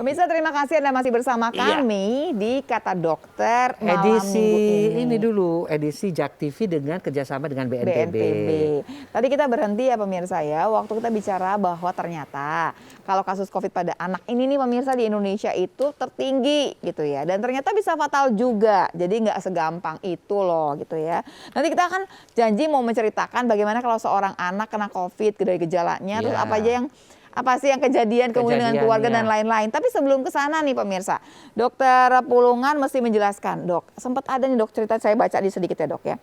Pemirsa, terima kasih Anda masih bersama kami di Kata Dokter malam Edisi minggu ini dulu, edisi Jak TV dengan kerjasama dengan BNPB. Tadi kita berhenti ya pemirsa ya, waktu kita bicara bahwa ternyata kalau kasus COVID pada anak ini nih pemirsa di Indonesia itu tertinggi gitu ya. Dan ternyata bisa fatal juga, jadi nggak segampang itu loh gitu ya. Nanti kita akan janji mau menceritakan bagaimana kalau seorang anak kena COVID dari gejalanya, terus apa sih yang kejadian kemudian dengan keluarga dan lain-lain. Tapi sebelum ke sana nih pemirsa, Dokter Pulungan mesti menjelaskan, Dok. Sempat ada nih Dok cerita, saya baca di sedikit ya Dok ya.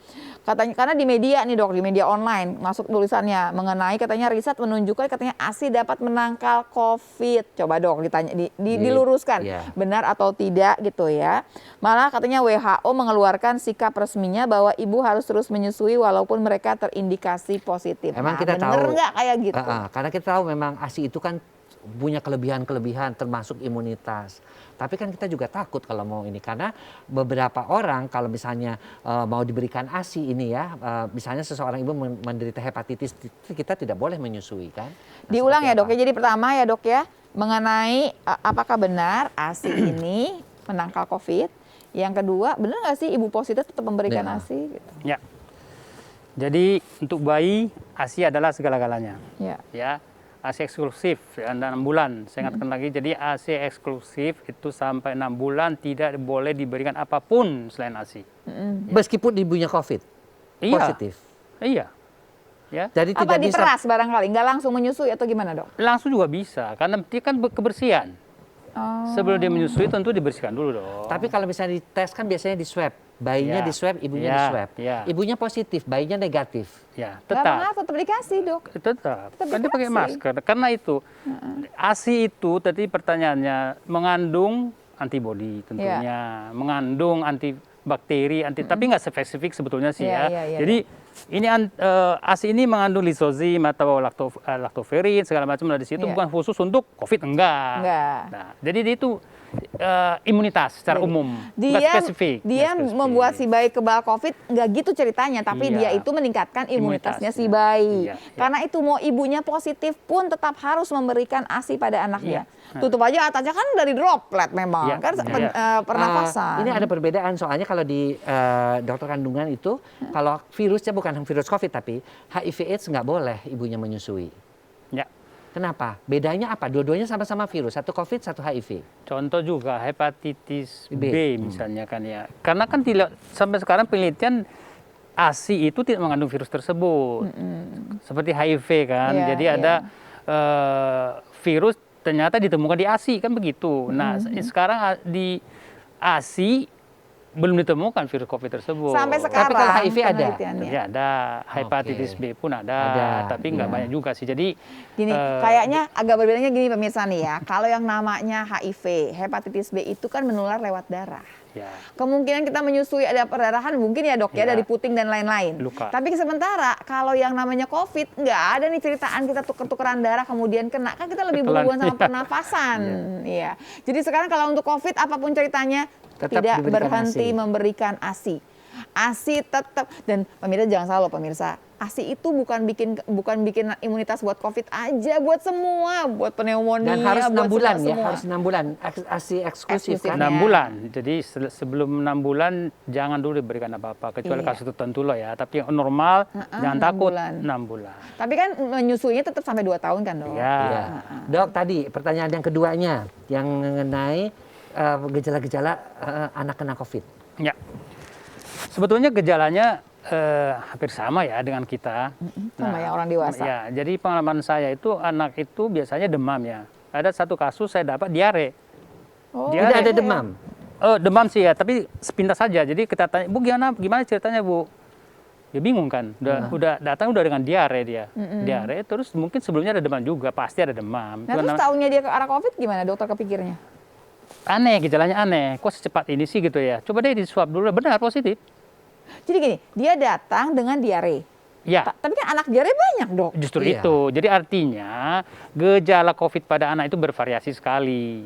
Katanya karena di media nih Dok, di media online masuk tulisannya mengenai katanya riset menunjukkan katanya ASI dapat menangkal COVID. Coba Dok ditanya diluruskan benar atau tidak gitu ya. Malah katanya WHO mengeluarkan sikap resminya bahwa ibu harus terus menyusui walaupun mereka terindikasi positif. Emang kita bener tahu nggak kayak gitu? Karena kita tahu memang ASI itu kan punya kelebihan-kelebihan termasuk imunitas. Tapi kan kita juga takut kalau mau ini karena beberapa orang kalau misalnya mau diberikan ASI ini ya, misalnya seseorang ibu menderita hepatitis, kita tidak boleh menyusui kan. Nah, diulang ya Dok ya. Jadi pertama ya Dok ya, mengenai apakah benar ASI ini menangkal COVID. Yang kedua, benar nggak sih ibu positif tetap memberikan ASI? Gitu. Ya. Jadi untuk bayi ASI adalah segala-galanya. Ya. ASI eksklusif ya, 6 bulan. Saya ingatkan lagi, jadi ASI eksklusif itu sampai 6 bulan tidak boleh diberikan apapun selain ASI. Meskipun ibunya COVID positif. Iya. Ya. Jadi apa tidak diperas barangkali, nggak langsung menyusui atau gimana Dok? Langsung juga bisa, karena dia kan kebersihan. Sebelum dia menyusui tentu dibersihkan dulu dong. Tapi kalau misalnya dites kan biasanya di swab. Bayinya di swab, ibunya di swab. Ibunya positif, bayinya negatif. Ya, tetap. Tetap dikasih Dok. Tetap. Kan dia pakai masker. Karena itu ASI itu tadi pertanyaannya mengandung antibodi tentunya, mengandung antibakteri, tapi nggak spesifik sebetulnya sih ya. Jadi ini ASI ini mengandung lisozim atau laktoferin segala macam dari situ bukan khusus untuk COVID enggak. Nah, jadi itu imunitas secara umum, nggak spesifik. Dia membuat si bayi kebal COVID nggak gitu ceritanya, tapi dia itu meningkatkan imunitasnya si bayi. Karena itu mau ibunya positif pun tetap harus memberikan ASI pada anaknya. Tutup aja atasnya kan dari droplet memang kan pernafasan. Ini ada perbedaan soalnya kalau di dokter kandungan itu kalau virusnya bukan virus COVID tapi HIV/AIDS nggak boleh ibunya menyusui. Kenapa? Bedanya apa? Dua-duanya sama-sama virus, satu COVID, satu HIV. Contoh juga hepatitis B misalnya kan ya. Karena kan tidak sampai sekarang penelitian ASI itu tidak mengandung virus tersebut. Seperti HIV kan. Jadi ada virus ternyata ditemukan di ASI kan begitu. Nah, sekarang di ASI belum ditemukan virus COVID tersebut. Sampai sekarang. Tapi kalau HIV ada? Ya ada, hepatitis B pun ada. Tapi nggak banyak juga sih. Jadi gini, kayaknya agak berbedanya gini pemirsa nih ya. Kalau yang namanya HIV, hepatitis B itu kan menular lewat darah. Kemungkinan kita menyusui ada perdarahan mungkin ya Dok ya dari puting dan lain-lain. Tapi sementara kalau yang namanya COVID nggak ada nih ceritaan kita tuker-tukeran darah kemudian kena, kan kita lebih berhubungan sama pernafasan. Jadi sekarang kalau untuk COVID apapun ceritanya tidak berhenti memberikan ASI. ASI tetap, dan pemirsa jangan salah loh pemirsa, ASI itu bukan bikin imunitas buat COVID aja, buat semua, buat pneumonia, dan harus 6 bulan ya, semua. harus 6 bulan ASI eksklusif kan? 6 bulan, jadi sebelum 6 bulan jangan dulu diberikan apa-apa, kecuali kasus tertentu loh ya, tapi yang normal jangan takut 6 bulan. Tapi kan menyusuinya tetap sampai 2 tahun kan Dok? Dok tadi pertanyaan yang keduanya, yang mengenai gejala-gejala anak kena COVID. Ya, sebetulnya gejalanya hampir sama ya dengan kita. Sama ya orang dewasa. Ya, jadi pengalaman saya itu anak itu biasanya demam ya. Ada satu kasus saya dapat diare. Tidak ada demam? Demam sih ya, tapi sepintas saja. Jadi kita tanya, Bu gimana ceritanya Bu? Dia bingung kan, udah datang udah dengan diare dia. Diare, terus mungkin sebelumnya ada demam juga, pasti ada demam. Nah terus tahunya dia ke arah COVID gimana dokter kepikirnya? Aneh, gejalanya aneh. Kok secepat ini sih gitu ya? Coba deh di swab dulu, benar positif. Jadi gini, dia datang dengan diare. Ya. Tapi kan anak diare banyak Dok. Justru itu. Jadi artinya gejala COVID pada anak itu bervariasi sekali.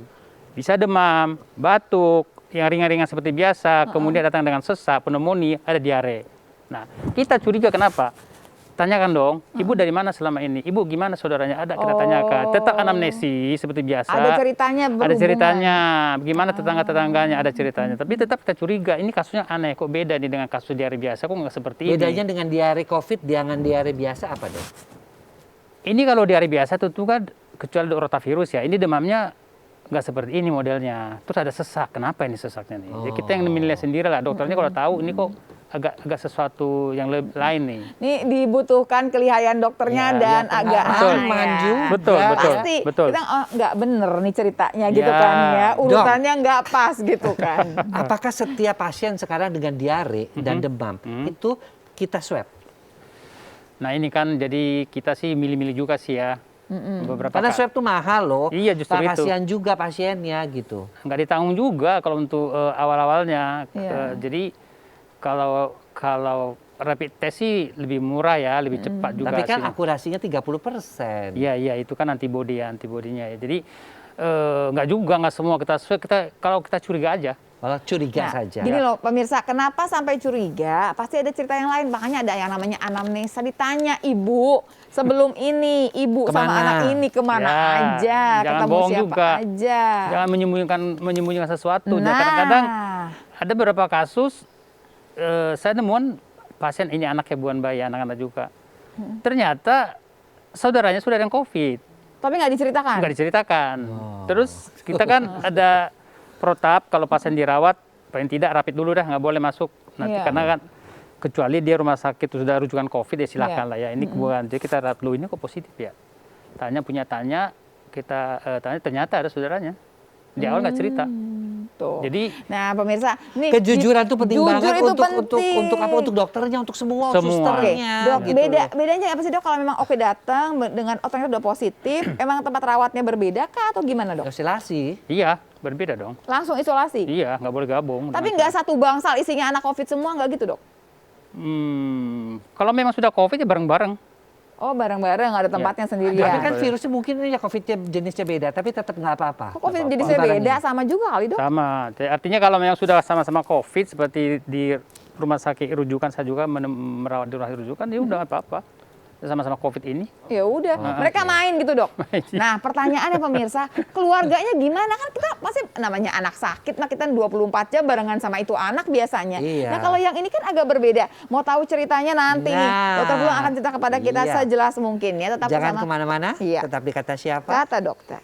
Bisa demam, batuk, yang ringan-ringan seperti biasa, kemudian datang dengan sesak, pneumonia, ada diare. Nah, kita curiga kenapa? tanyakan dong, ibu dari mana selama ini? Ibu gimana saudaranya? Ada kita tanyakan. Tetap anamnesis seperti biasa. Ada ceritanya Ada berhubungan. ceritanya, bagaimana tetangga-tetangganya, ada ceritanya. Tapi tetap kita curiga, ini kasusnya aneh, kok beda nih dengan kasus diare biasa, kok nggak seperti ini. Bedanya dengan diare COVID dengan diare biasa apa dok? Ini kalau diare biasa tentu kan, kecuali rotavirus ya, ini demamnya nggak seperti ini modelnya. Terus ada sesak, kenapa ini sesaknya nih? Ya, kita yang menilai sendiri lah, dokternya kalau tahu ini kok agak sesuatu yang lain nih. Ini dibutuhkan kelihayan dokternya Ya, dan ya, agak betul. ya. Betul, Pasti betul. kita nggak bener nih ceritanya gitu Ya. kan ya, urutannya nggak pas gitu kan. Apakah setiap pasien sekarang dengan diare dan demam itu kita swab? Nah ini kan jadi kita sih milih-milih juga sih ya. Beberapa Karena swab tuh mahal loh. Iya, justru itu. Kasihan juga pasiennya gitu. nggak ditanggung juga kalau untuk awal-awalnya. Iya. Jadi kalau rapid test sih lebih murah ya, lebih cepat juga. Tapi kan hasilnya. akurasinya 30%. Iya itu kan antibodinya ya. Jadi nggak semua kita swab, kalau kita curiga aja. Kalau curiga Nah, saja. gini loh pemirsa, kenapa sampai curiga? Pasti ada cerita yang lain, makanya ada yang namanya anamnesa, ditanya ibu sebelum ini, ibu sama Kemana? anak ini kemana Ya, aja, jangan ketemu bohong siapa juga. aja. Jangan menyembunyikan sesuatu. Dan Nah, kadang-kadang ada beberapa kasus saya nemuan pasien ini anaknya bukan bayi, anak-anak juga. Ternyata saudaranya sudah ada yang COVID, tapi nggak diceritakan. nggak diceritakan. Terus kita kan ada protap kalau pasien dirawat paling tidak rapid dulu dah, nggak boleh masuk nanti Iya. karena kan kecuali dia rumah sakit sudah rujukan COVID ya silakan Iya. lah ya. Ini bukan, jadi kita rawat dulu, ini kok positif ya. Tanya kita tanya ternyata ada saudaranya. Di awal nggak cerita. Tuh. Jadi Nah pemirsa, nih Kejujuran tuh penting jujur banget itu untuk penting. apa? Untuk dokternya, untuk semua, Semua. susternya. Dok, gitu loh. bedanya apa sih dok kalau memang oke datang dengan ternyata udah positif, emang tempat rawatnya berbeda kah atau gimana dok? Oscilasi. iya berbeda dong. Langsung isolasi? Iya nggak boleh gabung. Tapi nggak satu bangsal isinya anak COVID semua, nggak gitu dok? Kalau memang sudah COVID ya bareng-bareng. Oh bareng-bareng, ada tempatnya sendirian. Tapi kan virusnya mungkin ini ya COVID-nya jenisnya beda, tapi tetap nggak apa-apa. Kok COVID jadi Dibarengin. beda, sama juga kali dok? Sama. Artinya kalau memang sudah sama-sama COVID seperti di rumah sakit rujukan, saya juga merawat di rumah sakit rujukan, ya udah nggak apa-apa. Sama-sama COVID ini. Ya udah, mereka main gitu dok. Nah pertanyaannya pemirsa, keluarganya gimana? Kan kita pasti namanya anak sakit, mah kita 24 jam barengan sama itu anak biasanya. Iya. Nah kalau yang ini kan agak berbeda. Mau tahu ceritanya nanti nih, Nah. dokter Bulung akan cerita kepada kita Iya. sejelas mungkin ya. Tetap Jangan bersama kemana-mana, Iya. tetap di Kata Siapa. Kata dokter.